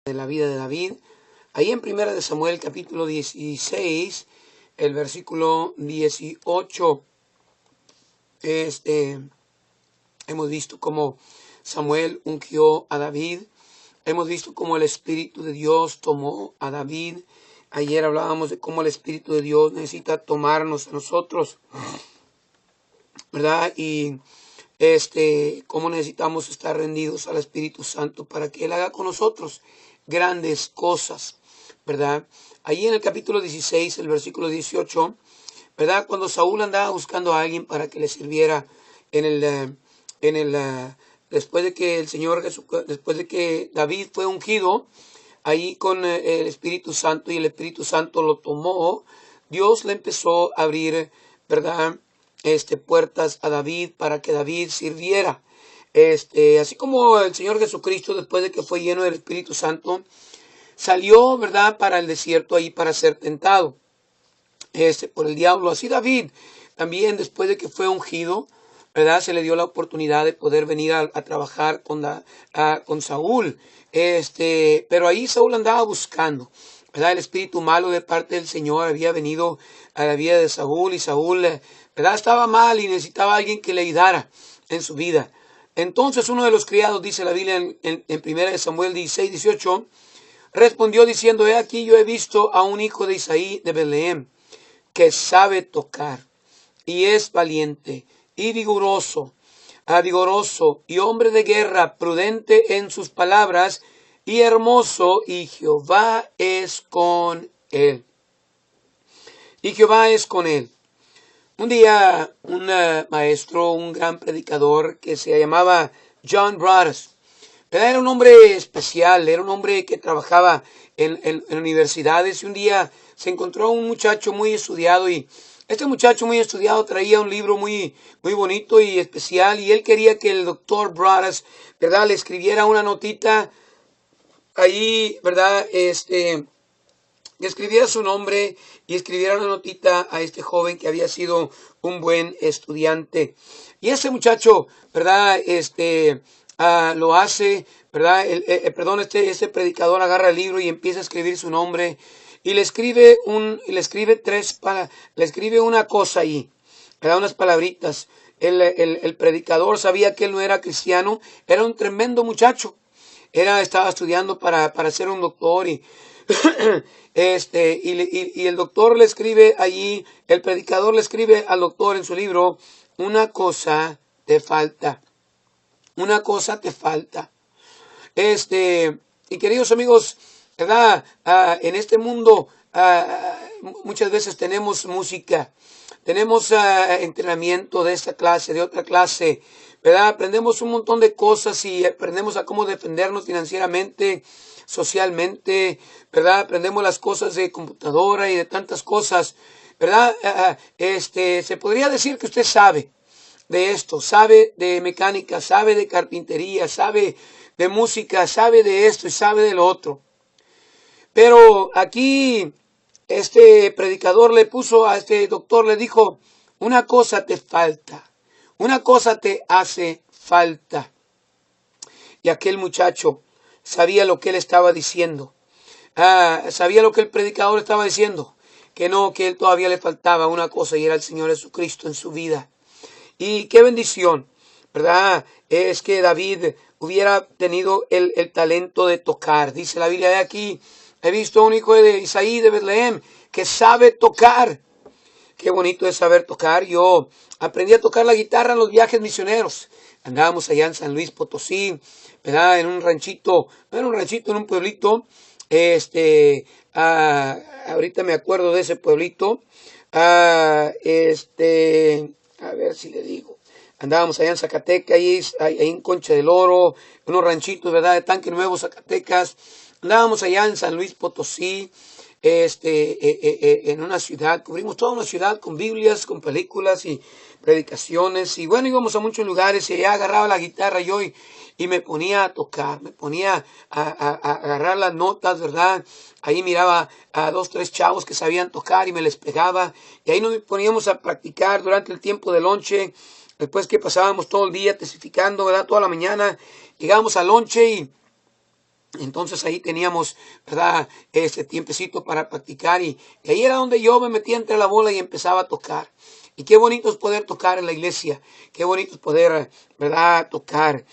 de la vida de David. Ahí en Primera de Samuel capítulo 16, el versículo 18, hemos visto cómo Samuel ungió a David. Hemos visto cómo el Espíritu de Dios tomó a David. Ayer hablábamos de cómo el Espíritu de Dios necesita tomarnos a nosotros, ¿verdad? Y cómo necesitamos estar rendidos al Espíritu Santo para que Él haga con nosotros grandes cosas, ¿verdad? Ahí en el capítulo 16, el versículo 18, ¿verdad? Cuando Saúl andaba buscando a alguien para que le sirviera después de que el Señor Jesús, después de que David fue ungido, ahí con el Espíritu Santo, y el Espíritu Santo lo tomó, Dios le empezó a abrir, ¿verdad? Puertas a David para que David sirviera. Así como el Señor Jesucristo, después de que fue lleno del Espíritu Santo, salió, ¿verdad?, para el desierto ahí para ser tentado por el diablo. Así David también, después de que fue ungido, ¿verdad?, se le dio la oportunidad de poder venir a trabajar con Saúl. Pero ahí Saúl andaba buscando, ¿verdad? El espíritu malo de parte del Señor había venido a la vida de Saúl, y Saúl, ¿verdad?, estaba mal y necesitaba a alguien que le ayudara en su vida. Entonces uno de los criados, dice la Biblia en 1 Samuel 16, 18, respondió diciendo: he aquí, yo he visto a un hijo de Isaí de Belén, que sabe tocar, y es valiente y vigoroso y hombre de guerra, prudente en sus palabras, y hermoso, y Jehová es con él. Y Jehová es con él. Un día, un maestro, un gran predicador que se llamaba John Broadus, era un hombre especial, era un hombre que trabajaba en universidades, y un día se encontró un muchacho muy estudiado, y este muchacho muy estudiado traía un libro muy bonito y especial, y él quería que el doctor Broadus, ¿verdad?, le escribiera una notita ahí, ¿verdad?, que escribiera su nombre y escribiera una notita a este joven que había sido un buen estudiante. Y ese muchacho, ¿verdad?, lo hace, ¿verdad? Este predicador agarra el libro y empieza a escribir su nombre, y le escribe una cosa ahí, ¿verdad?, unas palabritas. El predicador sabía que él no era cristiano, era un tremendo muchacho. Estaba estudiando para ser un doctor, y y el doctor le escribe allí, el predicador le escribe al doctor en su libro: una cosa te falta. Una cosa te falta. Y queridos amigos, ¿verdad? En este mundo muchas veces tenemos música, tenemos entrenamiento de esta clase, de otra clase, ¿verdad? Aprendemos un montón de cosas, y aprendemos a cómo defendernos financieramente, socialmente, ¿verdad? Aprendemos las cosas de computadora y de tantas cosas, ¿verdad? Se podría decir que usted sabe de esto, sabe de mecánica, sabe de carpintería, sabe de música, sabe de esto y sabe de lo otro. Pero aquí este predicador le puso a este doctor, le dijo: una cosa te falta, una cosa te hace falta. Y aquel muchacho sabía lo que él estaba diciendo. Sabía lo que el predicador estaba diciendo, que no, que él todavía le faltaba una cosa, y era el Señor Jesucristo en su vida. Y qué bendición, ¿verdad? Es que David hubiera tenido el talento de tocar. Dice la Biblia de aquí: he visto a un hijo de Isaí de Belén que sabe tocar. Qué bonito es saber tocar. Yo aprendí a tocar la guitarra en los viajes misioneros. Andábamos allá en San Luis Potosí, ¿verdad? En un ranchito, no era un ranchito, en un pueblito. Ahorita me acuerdo de ese pueblito. A ver si le digo. Andábamos allá en Zacatecas, ahí en Concha del Oro, unos ranchitos, ¿verdad?, de Tanque Nuevo, Zacatecas. Andábamos allá en San Luis Potosí, en una ciudad, cubrimos toda una ciudad con Biblias, con películas y predicaciones, y bueno, íbamos a muchos lugares, y allá agarraba la guitarra yo, y me ponía a tocar, me ponía a agarrar las notas, ¿verdad? Ahí miraba a 2, 3 chavos que sabían tocar y me les pegaba, y ahí nos poníamos a practicar durante el tiempo de lonche, después que pasábamos todo el día testificando, ¿verdad?, toda la mañana, llegábamos al lonche, Entonces ahí teníamos, ¿verdad? Ese tiempecito para practicar y ahí era donde yo me metía entre la bola y empezaba a tocar. Y qué bonito es poder tocar en la iglesia, qué bonito es poder, ¿verdad? Tocar.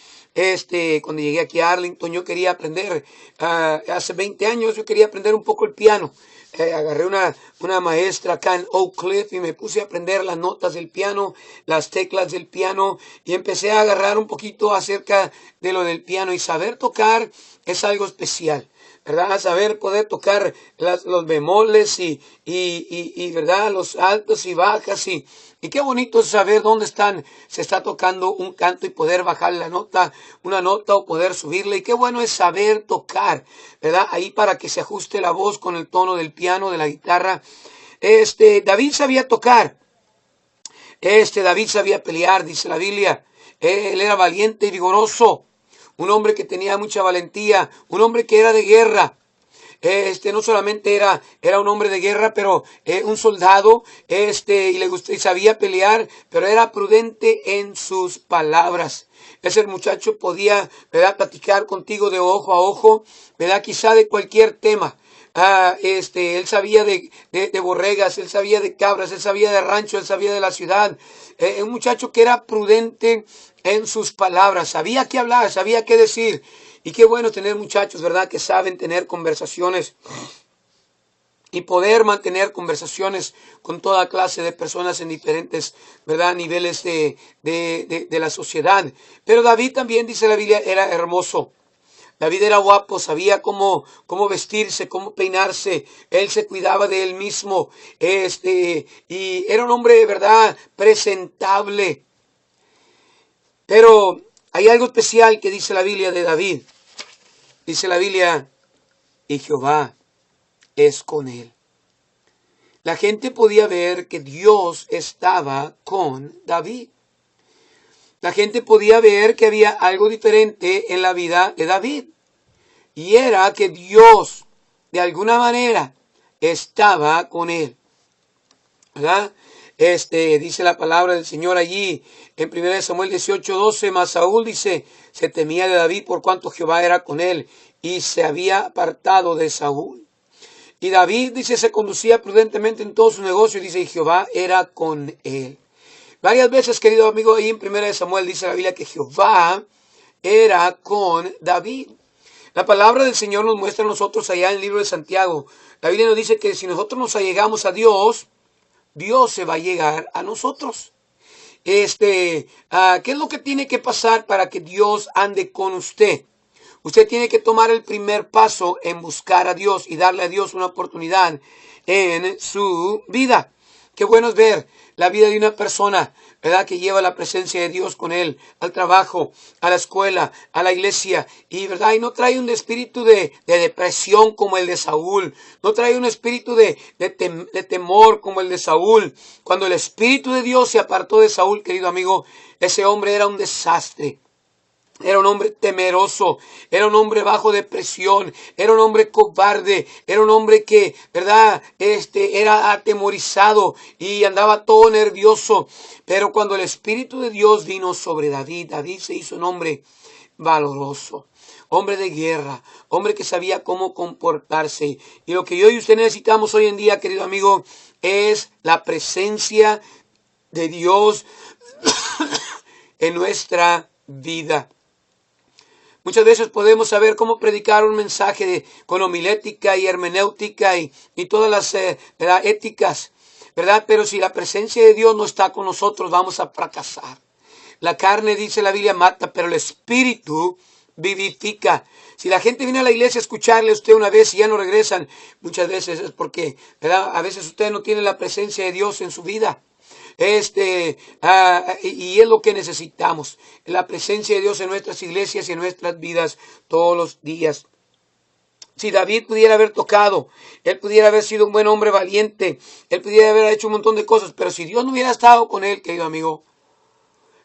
Cuando llegué aquí a Arlington, yo quería aprender, hace 20 años yo quería aprender un poco el piano. Agarré una maestra acá en Oak Cliff y me puse a aprender las notas del piano, las teclas del piano y empecé a agarrar un poquito acerca de lo del piano y saber tocar es algo especial. ¿Verdad? Saber poder tocar los bemoles ¿verdad? Los altos y bajas y qué bonito es saber dónde se está tocando un canto y poder bajar una nota o poder subirla y qué bueno es saber tocar, ¿verdad? Ahí para que se ajuste la voz con el tono del piano, de la guitarra. David sabía tocar, David sabía pelear, dice la Biblia. Él era valiente y vigoroso. Un hombre que tenía mucha valentía, un hombre que era de guerra. No solamente era un hombre de guerra, pero un soldado, y sabía pelear, pero era prudente en sus palabras. Ese muchacho podía, ¿verdad?, platicar contigo de ojo a ojo, ¿verdad?, quizá de cualquier tema. Él sabía de borregas, él sabía de cabras, él sabía de rancho, él sabía de la ciudad. Un muchacho que era prudente en sus palabras, sabía qué hablar, sabía qué decir. Y qué bueno tener muchachos, ¿verdad?, que saben tener conversaciones y poder mantener conversaciones con toda clase de personas en diferentes, ¿verdad?, niveles de la sociedad. Pero David también, dice la Biblia, era hermoso. David era guapo, sabía cómo vestirse, cómo peinarse. Él se cuidaba de él mismo. Y era un hombre, de verdad, presentable. Pero hay algo especial que dice la Biblia de David. Dice la Biblia, y Jehová es con él. La gente podía ver que Dios estaba con David. La gente podía ver que había algo diferente en la vida de David. Y era que Dios, de alguna manera, estaba con él. ¿Verdad? Dice la palabra del Señor allí en 1 Samuel 18:12, mas Saúl dice, se temía de David por cuanto Jehová era con él y se había apartado de Saúl. Y David, dice, se conducía prudentemente en todo su negocio, dice, y Jehová era con él. Varias veces, querido amigo, ahí en 1 Samuel dice la Biblia que Jehová era con David. La palabra del Señor nos muestra a nosotros allá en el libro de Santiago. La Biblia nos dice que si nosotros nos allegamos a Dios, Dios se va a llegar a nosotros. ¿Qué es lo que tiene que pasar para que Dios ande con usted? Usted tiene que tomar el primer paso en buscar a Dios y darle a Dios una oportunidad en su vida. Qué bueno es ver la vida de una persona, ¿verdad?, que lleva la presencia de Dios con él al trabajo, a la escuela, a la iglesia, y verdad, y no trae un espíritu de depresión como el de Saúl, no trae un espíritu de temor como el de Saúl. Cuando el Espíritu de Dios se apartó de Saúl, querido amigo, ese hombre era un desastre. Era un hombre temeroso, era un hombre bajo depresión, era un hombre cobarde, era un hombre que, ¿verdad?, era atemorizado y andaba todo nervioso. Pero cuando el Espíritu de Dios vino sobre David, David se hizo un hombre valoroso, hombre de guerra, hombre que sabía cómo comportarse. Y lo que yo y usted necesitamos hoy en día, querido amigo, es la presencia de Dios en nuestra vida. Muchas veces podemos saber cómo predicar un mensaje con homilética y hermenéutica y todas las éticas, ¿verdad? Pero si la presencia de Dios no está con nosotros, vamos a fracasar. La carne, dice la Biblia, mata, pero el Espíritu vivifica. Si la gente viene a la iglesia a escucharle a usted una vez y ya no regresan, muchas veces es porque, ¿verdad?, a veces usted no tiene la presencia de Dios en su vida. Y es lo que necesitamos, la presencia de Dios en nuestras iglesias y en nuestras vidas todos los días. Si David pudiera haber tocado, él pudiera haber sido un buen hombre valiente, él pudiera haber hecho un montón de cosas, pero si Dios no hubiera estado con él, querido amigo,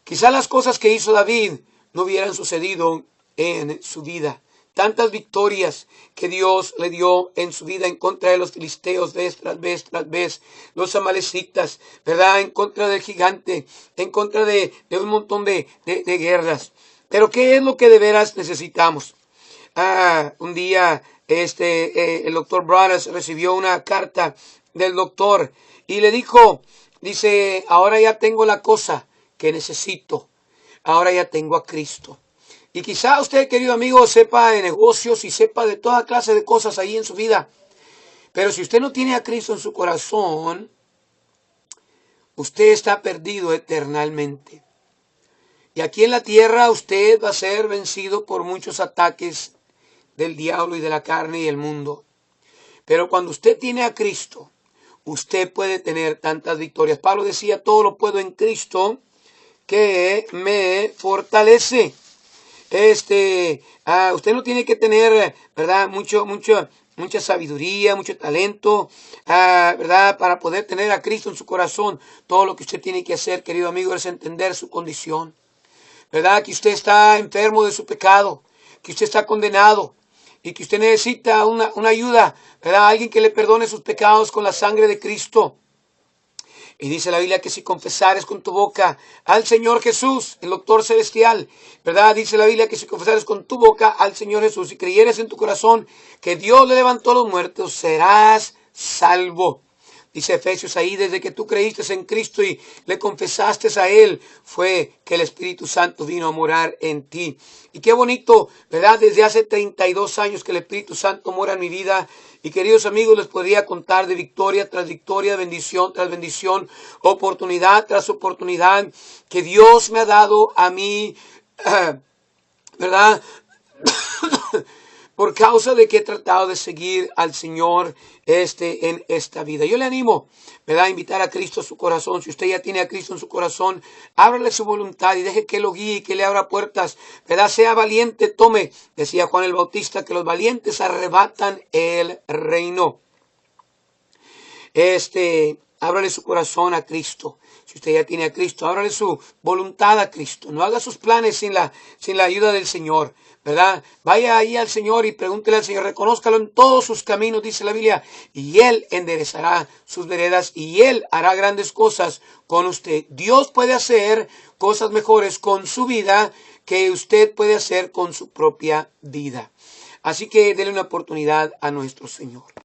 quizás las cosas que hizo David no hubieran sucedido en su vida. Tantas victorias que Dios le dio en su vida en contra de los filisteos vez tras vez, los amalecitas, ¿verdad?, en contra del gigante, en contra de un montón de guerras. Pero ¿qué es lo que de veras necesitamos? Un día el doctor Brothers recibió una carta del doctor y le dijo, dice, ahora ya tengo la cosa que necesito, ahora ya tengo a Cristo. Y quizá usted, querido amigo, sepa de negocios y sepa de toda clase de cosas ahí en su vida. Pero si usted no tiene a Cristo en su corazón, usted está perdido eternamente. Y aquí en la tierra usted va a ser vencido por muchos ataques del diablo y de la carne y el mundo. Pero cuando usted tiene a Cristo, usted puede tener tantas victorias. Pablo decía, todo lo puedo en Cristo que me fortalece. Usted no tiene que tener, ¿verdad? Mucha sabiduría, mucho talento, ¿verdad? Para poder tener a Cristo en su corazón. Todo lo que usted tiene que hacer, querido amigo, es entender su condición. ¿Verdad? Que usted está enfermo de su pecado, que usted está condenado y que usted necesita una ayuda, ¿verdad? Alguien que le perdone sus pecados con la sangre de Cristo. Y dice la Biblia que si confesares con tu boca al Señor Jesús, el doctor celestial, ¿verdad? Dice la Biblia que si confesares con tu boca al Señor Jesús y creyeres en tu corazón que Dios le levantó a los muertos, serás salvo. Dice Efesios ahí, desde que tú creíste en Cristo y le confesaste a Él, fue que el Espíritu Santo vino a morar en ti. Y qué bonito, ¿verdad? Desde hace 32 años que el Espíritu Santo mora en mi vida. Y queridos amigos, les podría contar de victoria tras victoria, bendición tras bendición, oportunidad tras oportunidad que Dios me ha dado a mí, ¿verdad? Por causa de que he tratado de seguir al Señor en esta vida. Yo le animo, ¿verdad?, a invitar a Cristo a su corazón. Si usted ya tiene a Cristo en su corazón, ábrale su voluntad y deje que lo guíe y que le abra puertas, ¿verdad? Sea valiente, tome, decía Juan el Bautista, que los valientes arrebatan el reino. Ábrale su corazón a Cristo. Si usted ya tiene a Cristo, ábrale su voluntad a Cristo. No haga sus planes sin la ayuda del Señor, ¿verdad? Vaya ahí al Señor y pregúntele al Señor, reconózcalo en todos sus caminos, dice la Biblia, y Él enderezará sus veredas y Él hará grandes cosas con usted. Dios puede hacer cosas mejores con su vida que usted puede hacer con su propia vida. Así que déle una oportunidad a nuestro Señor.